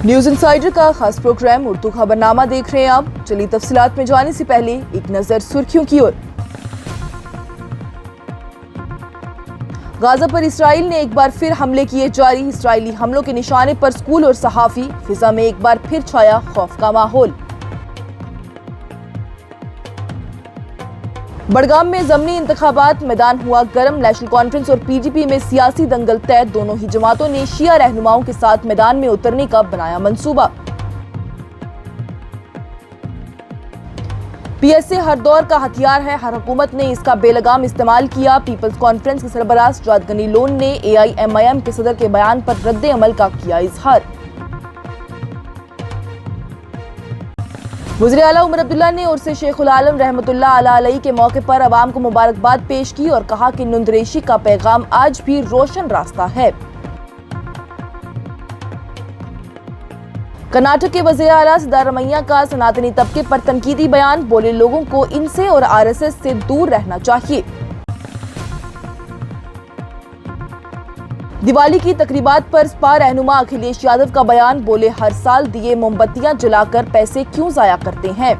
News insider का खास programme Urdu खबरनामा देख रहे हैं आप। चलिए तफसीलात में जाने से पहले एक नजर सुर्खियों की ओर। गाजा पर इसराइल ने एक बार फिर हमले किए जारी। इसराइली हमलों के निशाने पर स्कूल और सहाफी, फिजा में एक बार फिर छाया खौफ का माहौल। बड़गाम में ज़मनी इंतखाबात, मैदान हुआ गर्म। नेशनल कॉन्फ्रेंस और पीडीपी में सियासी दंगल तय। दोनों ही जमातों ने शिया रहनुमाओं के साथ मैदान में उतरने का बनाया मंसूबा। पीएसए हर दौर का हथियार है, हर हुकूमत ने इसका बेलगाम इस्तेमाल किया। पीपल्स कॉन्फ्रेंस के सरबराह सजाद गनी लोन ने एआईएमआईएम के सदर के बयान पर रद्द अमल का किया इजहार। वज़ीर आला उमर अब्दुल्ला ने उर्स शेखुल आलम रहमतुल्लाह अलैहि के मौके पर अवाम को मुबारकबाद पेश की और कहा कि नुंदरेशी का पैगाम आज भी रोशन रास्ता है। कर्नाटक के वज़ीर आला सिद्धारमैया का सनातनी तबके पर तनकीदी बयान, बोले लोगों को इनसे और आरएसएस से दूर रहना चाहिए। दिवाली की तकरीबात पर सपा रहनुमा अखिलेश यादव का बयान, बोले हर साल दिए मोमबत्तियां जलाकर पैसे क्यों जाया करते हैं।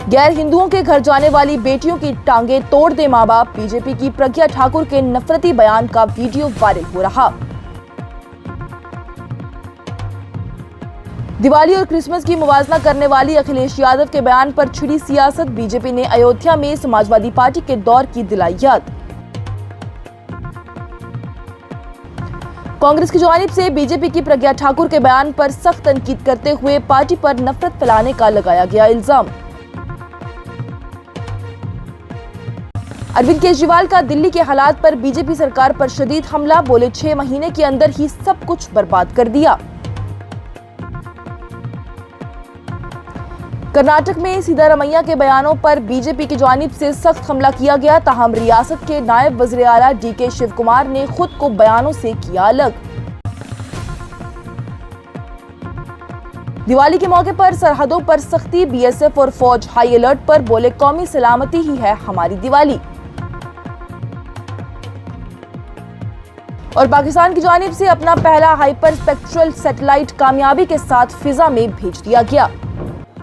गैर हिंदुओं के घर जाने वाली बेटियों की टांगे तोड़ दे मां बाप। बीजेपी की प्रज्ञा ठाकुर के नफरती बयान का वीडियो वायरल हो रहा। दिवाली और क्रिसमस की मुवाजना करने वाली अखिलेश यादव के बयान पर छिड़ी सियासत। बीजेपी ने अयोध्या में समाजवादी पार्टी के दौर की दिलाई याद। कांग्रेस की जानिब से बीजेपी की प्रज्ञा ठाकुर के बयान पर सख्त तनकीद करते हुए पार्टी पर नफरत फैलाने का लगाया गया इल्जाम। अरविंद केजरीवाल का दिल्ली के हालात पर बीजेपी सरकार पर शदीद हमला, बोले 6 महीने के अंदर ही सब कुछ बर्बाद कर दिया। कर्नाटक में सिद्धारमैया के बयानों पर बीजेपी की जानिब से सख्त हमला किया गया। ताहम रियासत के नायब वज़ीर आला डीके शिव कुमार ने खुद को बयानों से किया अलग। दिवाली के मौके पर सरहदों पर सख्ती, बीएसएफ और फौज हाई अलर्ट पर, बोले कौमी सलामती ही है हमारी दिवाली। और पाकिस्तान की जानिब से अपना पहला हाइपर स्पेक्ट्रल सैटेलाइट कामयाबी के साथ फिजा में भेज दिया गया।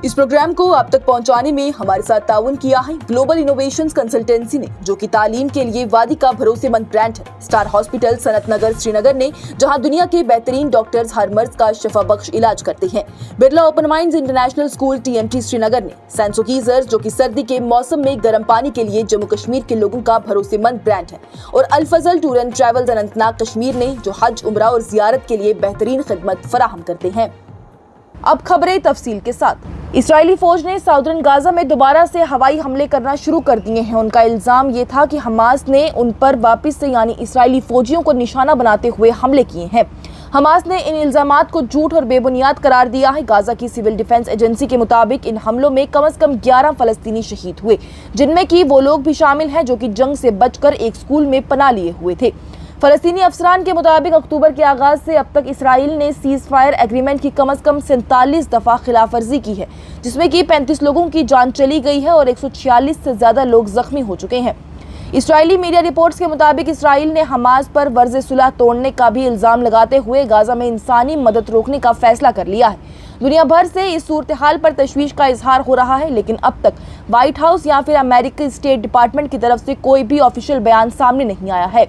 इस प्रोग्राम को आप तक पहुंचाने में हमारे साथ ताउन किया है ग्लोबल इनोवेशंस कंसल्टेंसी ने, जो कि तालीम के लिए वादी का भरोसेमंद ब्रांड है। स्टार हॉस्पिटल सनत नगर श्रीनगर ने, जहां दुनिया के बेहतरीन डॉक्टर्स हर मर्ज का शिफा बख्श इलाज करते हैं। Birla open minds international school TMT Srinagar ने, सैंसो गीजर जो कि सर्दी के मौसम में गर्म पानी के लिए जम्मू कश्मीर के लोगों का भरोसेमंद ब्रांड है। और Al Fazal tour and travels Anantnag Kashmir ने, जो हज, उम्रा और जियारत के लिए बेहतरीन खिदमत फराहम करते हैं। अब खबरें तफसील के साथ। इस्राएली फौज ने साउदर्न गाजा में दोबारा से हवाई हमले करना शुरू कर दिए हैं। उनका इल्जाम ये था कि हमास ने उन पर वापस से यानी इस्राएली फौजियों को निशाना बनाते हुए हमले किए हैं। हमास ने इन इल्जामात को झूठ और बेबुनियाद करार दिया है। गाजा की सिविल डिफेंस एजेंसी के मुताबिक इन हमलों में कम से कम 11 फलस्तीनी शहीद हुए, जिनमें कि वो लोग भी शामिल हैं जो कि जंग से बचकर एक स्कूल में पनाह लिए हुए थे। फलस्तीनी अफसरान के मुताबिक अक्टूबर के आगाज से अब तक इसराइल ने सीज फायर एग्रीमेंट की कम से कम 47 दफा खिलाफवर्जी की है, जिसमें कि 35 लोगों की जान चली गई है और 146 से ज्यादा लोग जख्मी हो चुके हैं। इसराइली मीडिया रिपोर्ट्स के मुताबिक इसराइल ने हमास पर वर्ज़े सुलह तोड़ने का भी इल्जाम लगाते हुए गाजा में इंसानी मदद रोकने का फैसला कर लिया है। दुनिया भर से इस सूरत हाल पर तशवीश का इजहार हो रहा है, लेकिन अब तक व्हाइट हाउस या फिर अमेरिकी स्टेट डिपार्टमेंट की तरफ से कोई भी ऑफिशियल बयान सामने नहीं आया है।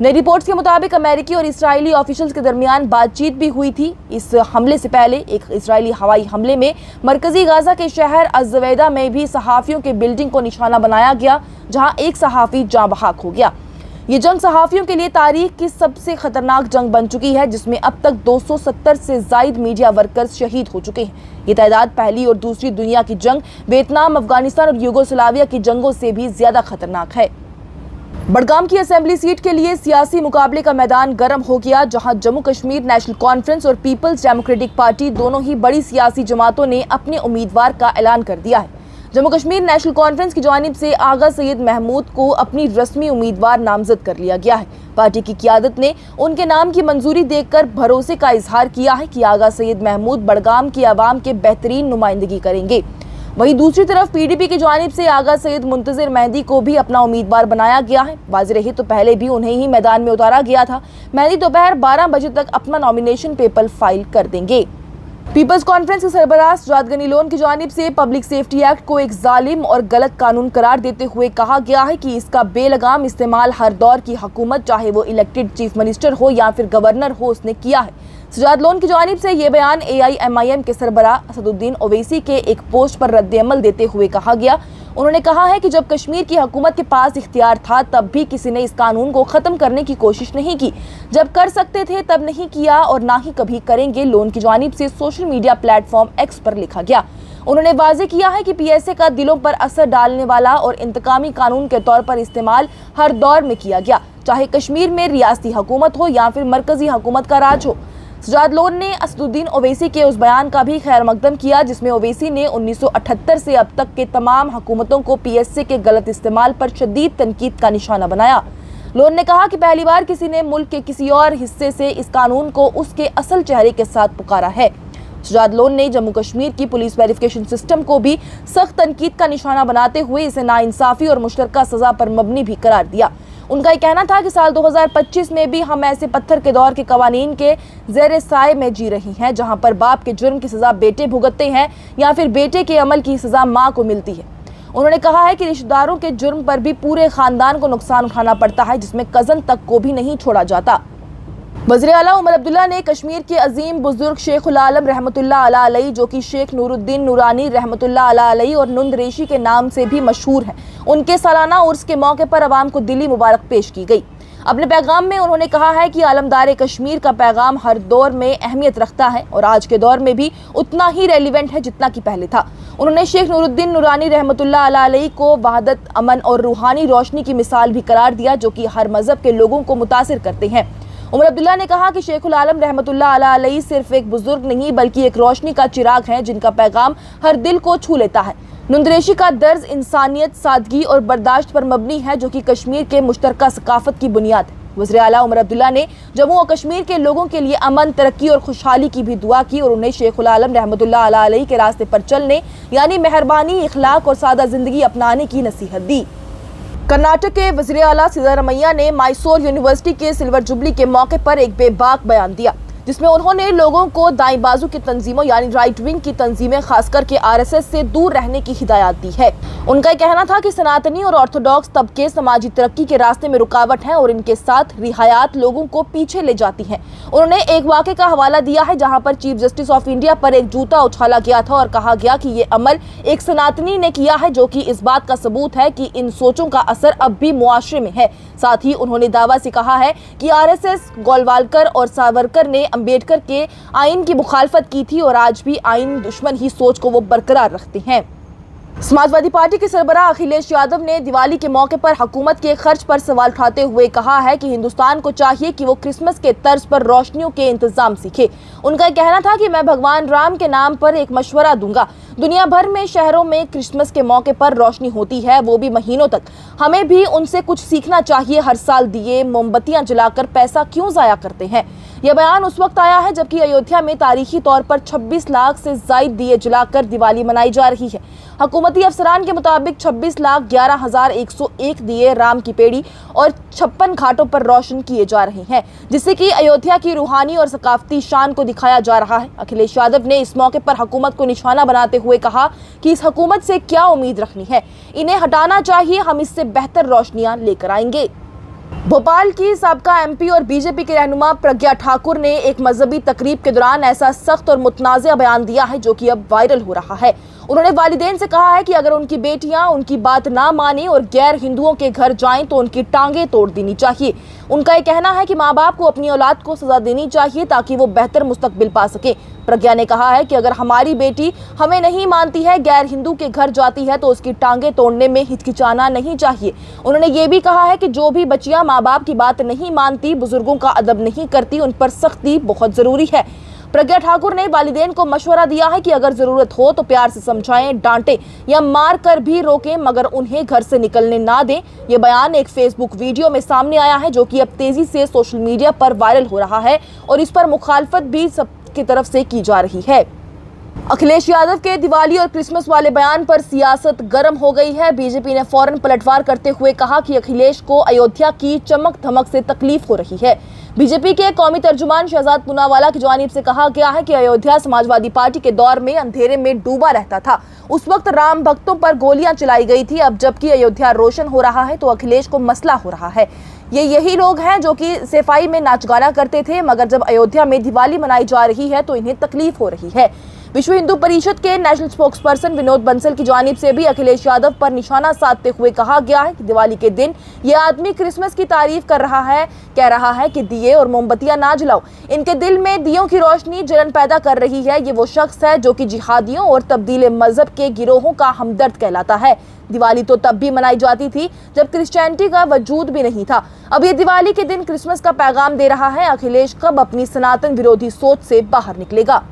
नई रिपोर्ट्स के मुताबिक अमेरिकी और इस्राएली ऑफिशियल्स के दरमियान बातचीत भी हुई थी। इस हमले से पहले एक इस्राएली हवाई हमले में मरकजी गाजा के शहर अज़्ज़वैदा में भी सहाफ़ियों के बिल्डिंग को निशाना बनाया गया, जहां एक सहाफ़ी जाँ बहक हो गया। ये जंग सहाफ़ियों के लिए तारीख की सबसे खतरनाक जंग बन चुकी है, जिसमें अब तक 270 से ज़ायद मीडिया वर्कर्स शहीद हो चुके हैं। ये तादाद पहली और दूसरी दुनिया की जंग, वियतनाम, अफगानिस्तान और यूगोस्लाविया की जंगों से भी ज्यादा खतरनाक है। बड़गाम की असेंबली सीट के लिए सियासी मुकाबले का मैदान गर्म हो गया, जहां जम्मू कश्मीर नेशनल कॉन्फ्रेंस और पीपल्स डेमोक्रेटिक पार्टी दोनों ही बड़ी सियासी जमातों ने अपने उम्मीदवार का ऐलान कर दिया है। जम्मू कश्मीर नेशनल कॉन्फ्रेंस की जानिब से आगा सैयद महमूद को अपनी रस्मी उम्मीदवार नामजद कर लिया गया है। पार्टी की क़ियादत ने उनके नाम की मंजूरी देकर भरोसे का इजहार किया है कि आगा सैयद महमूद बड़गाम की आवाम के बेहतरीन नुमाइंदगी करेंगे। वहीं दूसरी तरफ पीडीपी की जानिब से आगा सैयद मुंतजिर मेहदी को भी अपना उम्मीदवार बनाया गया है। वाज़ेह रहे तो पहले भी उन्हें ही मैदान में उतारा गया था। मेहदी दोपहर 12 बजे तक अपना नॉमिनेशन पेपर फाइल कर देंगे। पीपल्स कॉन्फ्रेंस के सरबराह सजाद गनी लोन की जानिब से पब्लिक सेफ्टी एक्ट को एक जालिम और गलत कानून करार देते हुए कहा गया है कि इसका बेलगाम इस्तेमाल हर दौर की हुकूमत, चाहे वो इलेक्टेड चीफ मिनिस्टर हो या फिर गवर्नर हो, उसने किया है। सजाद लोन की जानिब से ये बयान AIMIM के सरबराह असदुद्दीन ओवैसी के एक पोस्ट पर रद्द-ए-अमल देते हुए कहा गया। उन्होंने कहा है कि जब कश्मीर की हुकूमत के पास इख्तियार था तब भी किसी ने इस कानून को ख़त्म करने की कोशिश नहीं की। जब कर सकते थे तब नहीं किया और ना ही कभी करेंगे, लोन की जानिब से सोशल मीडिया प्लेटफॉर्म X पर लिखा गया। उन्होंने वाज़ेह किया है कि PSA का दिलों पर असर डालने वाला और इंतकामी कानून के तौर पर इस्तेमाल हर दौर में किया गया, चाहे कश्मीर में रियासती हुकूमत हो या फिर मरकजी हुकूमत का राज हो। सजाद लोन ने असदुद्दीन ओवैसी के उस बयान का भी खैर मकदम किया जिसमें ओवैसी ने 1978 से अब तक के तमाम हुकूमतों को PSA के गलत इस्तेमाल पर शदीद तनकीद का निशाना बनाया। लोन ने कहा कि पहली बार किसी ने मुल्क के किसी और हिस्से से इस कानून को उसके असल चेहरे के साथ पुकारा है। सजाद लोन ने जम्मू कश्मीर की पुलिस वेरिफिकेशन सिस्टम को भी सख्त तनकीद का निशाना बनाते हुए इसे नाइंसाफी और मुश्तरका सजा पर मबनी भी करार दिया। उनका ये कहना था कि साल 2025 में भी हम ऐसे पत्थर के दौर के कवानीन के ज़ेरे साए में जी रही हैं जहां पर बाप के जुर्म की सज़ा बेटे भुगतते हैं या फिर बेटे के अमल की सज़ा मां को मिलती है। उन्होंने कहा है कि रिश्तेदारों के जुर्म पर भी पूरे खानदान को नुकसान उठाना पड़ता है, जिसमें कज़न तक को भी नहीं छोड़ा जाता। वज़ीर आला उमर अब्दुल्ला ने कश्मीर के अजीम बुजुर्ग शेखुल आलम रहमतुल्लाह अलैहि, जो कि शेख नूरुद्दीन नूरानी रहमतुल्लाह अलैहि और नुंद रेशी के नाम से भी मशहूर हैं, उनके सालाना उर्स के मौके पर अवाम को दिली मुबारक पेश की गई। अपने पैगाम में उन्होंने कहा है कि आलमदार कश्मीर का पैगाम हर दौर में अहमियत रखता है और आज के दौर में भी उतना ही रेलिवेंट है जितना कि पहले था। उन्होंने शेख नूरुद्दीन नूरानी रहमतुल्लाह अलैहि को वहदत, अमन और रूहानी रोशनी की मिसाल भी करार दिया, जो कि हर मजहब के लोगों को मुतासिर करते हैं। उमर अब्दुल्ला ने कहा कि शेखुल आलम रहमतुल्लाह अलैहि सिर्फ एक बुजुर्ग नहीं बल्कि एक रोशनी का चिराग है जिनका पैगाम हर दिल को छू लेता है। नुंद रेशी का दर्ज इंसानियत, सादगी और बर्दाश्त पर मबनी है, जो कि कश्मीर के मुश्तरका सकाफत की बुनियाद है। वज़ीर आला उमर अब्दुल्ला ने जम्मू और कश्मीर के लोगों के लिए अमन, तरक्की और खुशहाली की भी दुआ की और उन्हें शेखुल आलम रहमतुल्लाह अलैहि के रास्ते पर चलने यानी मेहरबानी, इखलाक और सादा जिंदगी अपनाने की नसीहत दी। कर्नाटक के वज़ीर आला सिद्धारमैया ने मैसूर यूनिवर्सिटी के सिल्वर जुबली के मौके पर एक बेबाक बयान दिया, जिसमें उन्होंने लोगों को दाएं बाजू की तंजीमों यानी राइट विंग की तंजीमें, खासकर के RSS से दूर रहने की हिदायत दी है। उनका कहना था कि सनातनी और ऑर्थोडॉक्स तबके समाजी तरक्की के रास्ते में रुकावट हैं और इनके साथ रिहायात लोगों को पीछे ले जाती हैं। उन्होंने एक वाक़े का हवाला दिया है जहां पर चीफ जस्टिस ऑफ इंडिया पर एक जूता उछाला गया था और कहा गया कि ये अमल एक सनातनी ने किया है, जो कि इस बात का सबूत है कि इन सोचों का असर अब भी मुआशरे में है। साथ ही उन्होंने दावा से कहा है कि RSS, गोलवालकर और सावरकर ने अम्बेडकर के आइन की मुखालफत की थी और आज भी आइन दुश्मन ही सोच को वो बरकरार रखते हैं। समाजवादी पार्टी के सरबराह अखिलेश यादव ने दिवाली के मौके पर हुकूमत के खर्च पर सवाल उठाते हुए कहा है कि हिंदुस्तान को चाहिए कि वो क्रिसमस के तर्ज पर रोशनियों के इंतजाम सीखे। उनका कहना था कि मैं भगवान राम के नाम पर एक मशवरा दूंगा। दुनिया भर में शहरों में क्रिसमस के मौके पर रोशनी होती है, वो भी महीनों तक। हमें भी उनसे कुछ सीखना चाहिए। हर साल दिए, मोमबत्तियां जलाकर पैसा क्यों जाया करते हैं। यह बयान उस वक्त आया है जबकि अयोध्या में तारीखी तौर पर 26 लाख से ज्यादा दिए जलाकर दिवाली मनाई जा रही है। हुकूमती अफसरान के मुताबिक 26,11,101 दिए राम की पेड़ी और 56 घाटों पर रोशन किए जा रहे हैं, जिससे कि अयोध्या की रूहानी और सकाफती शान को दिखाया जा रहा है। अखिलेश यादव ने इस मौके पर हुकूमत को निशाना बनाते हुए कहा कि इस हुकूमत से क्या उम्मीद रखनी है, इन्हें हटाना चाहिए, हम इससे बेहतर रोशनियां लेकर आएंगे। भोपाल की साबका MP और BJP के रहनुमा प्रज्ञा ठाकुर ने एक मजहबी तकरीब के दौरान ऐसा सख्त और मुतनाज़ा बयान दिया है जो कि अब वायरल हो रहा है। उन्होंने वालिदैन से कहा है कि अगर उनकी बेटियां उनकी बात ना माने और गैर हिंदुओं के घर जाएं तो उनकी टांगें तोड़ देनी चाहिए। उनका ये कहना है कि माँ बाप को अपनी औलाद को सजा देनी चाहिए ताकि वो बेहतर मुस्तकबिल पा सके। प्रज्ञा ने कहा है कि अगर हमारी बेटी हमें नहीं मानती है, गैर हिंदू के घर जाती है, तो उसकी टांगें तोड़ने में हिचकिचाना नहीं चाहिए। उन्होंने ये भी कहा है कि जो भी बच्चियां माँ बाप की बात नहीं मानती, बुजुर्गों का अदब नहीं करती, उन पर सख्ती बहुत जरूरी है। प्रज्ञा ठाकुर ने वालिदैन को मशवरा दिया है कि अगर जरूरत हो तो प्यार से समझाएं, डांटें या मार कर भी रोकें, मगर उन्हें घर से निकलने ना दें। ये बयान एक फेसबुक वीडियो में सामने आया है जो कि अब तेजी से सोशल मीडिया पर वायरल हो रहा है और इस पर मुखालफत भी सबकी तरफ से की जा रही है। अखिलेश यादव के दिवाली और क्रिसमस वाले बयान पर सियासत गर्म हो गई है। बीजेपी ने फौरन पलटवार करते हुए कहा कि अखिलेश को अयोध्या की चमक धमक से तकलीफ हो रही है। बीजेपी के कौमी तर्जुमान शहजाद पूनावाला की जानिब से कहा गया है कि अयोध्या समाजवादी पार्टी के दौर में अंधेरे में डूबा रहता था। उस वक्त राम भक्तों पर गोलियां चलाई गई थी। अब जबकि अयोध्या रोशन हो रहा है तो अखिलेश को मसला हो रहा है। ये यही लोग हैं जो कि सफाई में नाच गाना करते थे, मगर जब अयोध्या में दिवाली मनाई जा रही है तो इन्हें तकलीफ हो रही है। विश्व हिंदू परिषद के नेशनल स्पोक्सपर्सन विनोद बंसल की जानिब से भी अखिलेश यादव पर निशाना साधते हुए कहा गया है कि दिवाली के दिन ये आदमी क्रिसमस की तारीफ कर रहा है, कह रहा है कि दिए और मोमबत्तियां ना जलाओ। इनके दिल में दियों की रोशनी जलन पैदा कर रही है। ये वो शख्स है जो कि जिहादियों और तब्दील मजहब के गिरोहों का हमदर्द कहलाता है। दिवाली तो तब भी मनाई जाती थी जब क्रिश्चियनिटी का वजूद भी नहीं था। अब ये दिवाली के दिन क्रिसमस का पैगाम दे रहा है। अखिलेश कब अपनी सनातन विरोधी सोच से बाहर निकलेगा?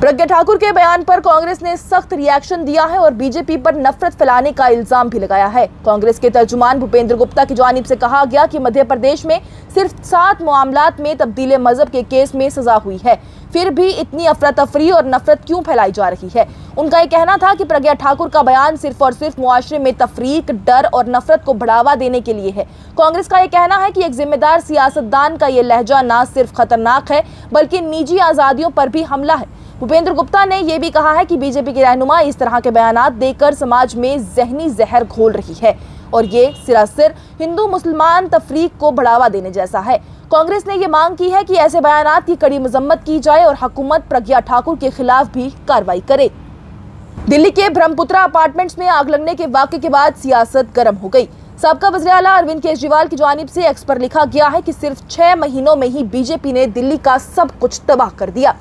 प्रज्ञा ठाकुर के बयान पर कांग्रेस ने सख्त रिएक्शन दिया है और बीजेपी पर नफरत फैलाने का इल्जाम भी लगाया है। कांग्रेस के तर्जुमान भूपेंद्र गुप्ता की जानिब से कहा गया कि मध्य प्रदेश में सिर्फ 7 मामलात में तब्दील मजहब के केस में सजा हुई है, फिर भी इतनी अफरा तफरी और नफरत क्यों फैलाई जा रही है। उनका ये कहना था कि प्रज्ञा ठाकुर का बयान सिर्फ और सिर्फ मुआशरे में तफरीक, डर और नफरत को बढ़ावा देने के लिए है। कांग्रेस का ये कहना है कि एक जिम्मेदार सियासतदान का ये लहजा न सिर्फ खतरनाक है बल्कि निजी आजादियों पर भी हमला है। भूपेंद्र गुप्ता ने यह भी कहा है कि बीजेपी की रहनुमा इस तरह के बयानात देकर समाज में जहनी जहर घोल रही है और ये सिरासिर हिंदू मुसलमान तफरीक को बढ़ावा देने जैसा है। कांग्रेस ने ये मांग की है कि ऐसे बयानात की कड़ी मजम्मत की जाए और हुकूमत प्रज्ञा ठाकुर के खिलाफ भी कार्रवाई करे। दिल्ली के ब्रह्मपुत्रा अपार्टमेंट्स में आग लगने के वाकये के बाद सियासत गर्म हो गई। साबका वज़ीर-ए-आला अरविंद केजरीवाल की जानिब से एक्स पर लिखा गया है कि सिर्फ 6 महीनों में ही बीजेपी ने दिल्ली का सब कुछ तबाह कर दिया।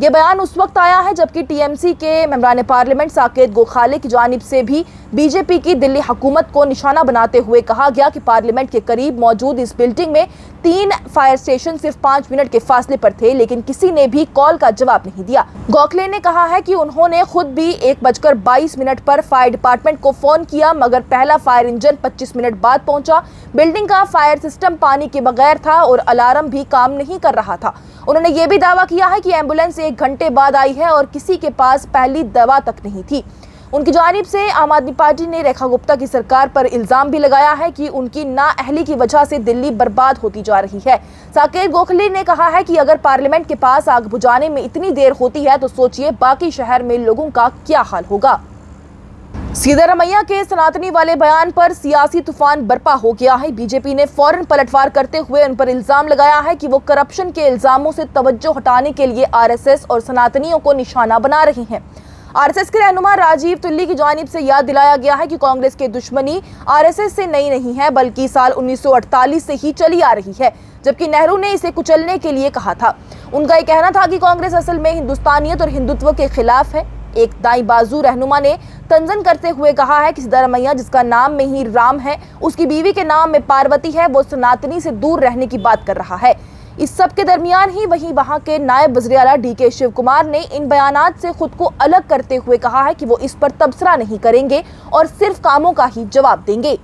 ये बयान उस वक्त आया है जबकि टीएमसी के मेंबरान पार्लियामेंट साकेत गोखले की जानिब से भी बीजेपी की दिल्ली हुकूमत को निशाना बनाते हुए कहा गया कि पार्लियामेंट के करीब मौजूद इस बिल्डिंग में 3 फायर स्टेशन सिर्फ 5 मिनट के फासले पर थे, लेकिन किसी ने भी कॉल का जवाब नहीं दिया। गोखले ने कहा है कि उन्होंने खुद भी 1:22 पर फायर डिपार्टमेंट को फोन किया, मगर पहला फायर इंजन 25 मिनट बाद पहुंचा। बिल्डिंग का फायर सिस्टम पानी के बगैर था और अलार्म भी काम नहीं कर रहा था। उन्होंने ये भी दावा किया है कि एम्बुलेंस 1 घंटे बाद आई है और किसी के पास पहली दवा तक नहीं थी। उनकी जानिब से आम आदमी पार्टी ने रेखा गुप्ता की सरकार पर इल्जाम भी लगाया है कि उनकी नाअहली की वजह से दिल्ली बर्बाद होती जा रही है। साकेत गोखले ने कहा है कि अगर पार्लियामेंट के पास आग बुझाने में इतनी देर होती है तो सोचिए बाकी शहर में लोगों का क्या हाल होगा। सिद्धरमैया के सनातनी वाले बयान पर सियासी तूफान बरपा हो गया है। बीजेपी ने फौरन पलटवार करते हुए उन पर इल्जाम लगाया है कि वो करप्शन के इल्जामों से तवज्जो हटाने के लिए आरएसएस और सनातनियों को निशाना बना रही हैं। आरएसएस के रहनुमा राजीव तुल्ली की जानिब से याद दिलाया गया है कि कांग्रेस की दुश्मनी आरएसएस से नई नहीं है बल्कि साल 1948 से ही चली आ रही है, जबकि नेहरू ने इसे कुचलने के लिए कहा था। उनका यह कहना था कि कांग्रेस असल में हिंदुस्तानियत और हिंदुत्व के खिलाफ है। एक दाई बाजू रहनुमा ने तंजन करते हुए कहा है कि सिद्धरमैया जिसका नाम में ही राम है, उसकी बीवी के नाम में पार्वती है, वो सनातनी से दूर रहने की बात कर रहा है। इस सब के दरमियान ही वहां के नायब वज़ीर-ए-आला डीके शिव कुमार ने इन बयानात से खुद को अलग करते हुए कहा है कि वो इस पर तबसरा नहीं करेंगे और सिर्फ कामों का ही जवाब देंगे।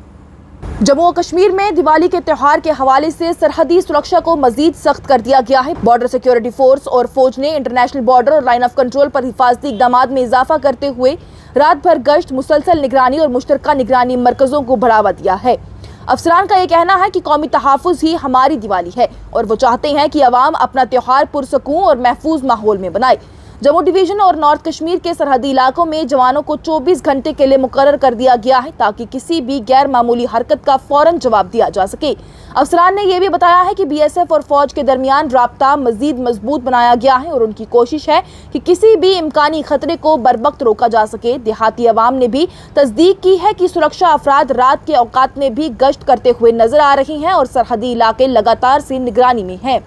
जम्मू और कश्मीर में दिवाली के त्योहार के हवाले से सरहदी सुरक्षा को मजीद सख्त कर दिया गया है। बॉर्डर सिक्योरिटी फोर्स और फौज ने इंटरनेशनल बॉर्डर और लाइन ऑफ कंट्रोल पर हिफाजती इक़दामात में इजाफा करते हुए रात भर गश्त, मुसलसल निगरानी और मुश्तरका निगरानी मरकजों को बढ़ावा दिया है। अफसरान का ये कहना है कि कौमी तहफ़्फ़ुज़ ही हमारी दिवाली है और वो चाहते हैं कि अवाम अपना त्योहार पुरसकून और महफूज माहौल में बनाए। जम्मू डिवीजन और नॉर्थ कश्मीर के सरहदी इलाकों में जवानों को 24 घंटे के लिए मुकर्रर कर दिया गया है ताकि किसी भी गैर मामूली हरकत का फौरन जवाब दिया जा सके। अफसरान ने यह भी बताया है कि बीएसएफ और फौज के दरमियान राब्ता मजीद मजबूत बनाया गया है और उनकी कोशिश है कि किसी भी इम्कानी खतरे को बरवक्त रोका जा सके। देहाती अवाम ने भी तस्दीक की है कि सुरक्षा अफराद रात के औकात में भी गश्त करते हुए नजर आ रही हैं और सरहदी इलाके लगातार से निगरानी में हैं।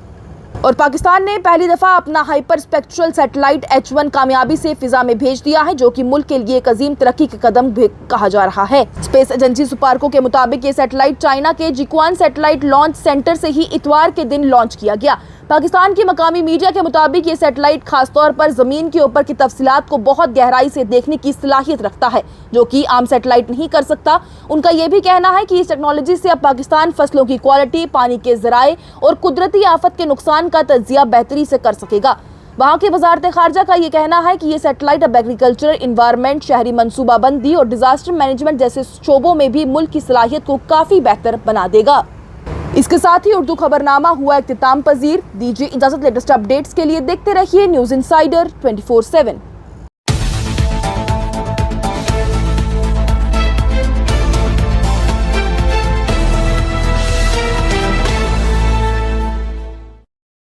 और पाकिस्तान ने पहली दफा अपना हाइपर स्पेक्ट्रल सैटेलाइट H1 कामयाबी से फिजा में भेज दिया है, जो कि मुल्क के लिए एक अजीम तरक्की का कदम भी कहा जा रहा है। स्पेस एजेंसी सुपार्को के मुताबिक ये सैटेलाइट चाइना के जिक्वान सैटेलाइट लॉन्च सेंटर से ही इतवार के दिन लॉन्च किया गया। पाकिस्तान की मकामी मीडिया के मुताबिक ये सैटेलाइट खासतौर पर जमीन के ऊपर की तफसीलात को बहुत गहराई से देखने की सलाहियत रखता है, जो कि आम सैटेलाइट नहीं कर सकता। उनका यह भी कहना है कि इस टेक्नोलॉजी से अब पाकिस्तान फसलों की क्वालिटी, पानी के जराए और कुदरती आफत के नुकसान का तज्जिया बेहतरी से कर सकेगा। वहां के वजारत खारजा का ये कहना है कि ये सैटेलाइट अब एग्रीकल्चर, इन्वायरमेंट, शहरी मंसूबाबंदी और डिजास्टर मैनेजमेंट जैसे शोबों में भी मुल्क की सलाहियत को काफी बेहतर बना देगा। इसके साथ ही उर्दू खबरनामा हुआ इख्तिताम पजीर। दीजिए इजाजत। लेटेस्ट अपडेट्स के लिए देखते रहिए न्यूज इंसाइडर 24/7।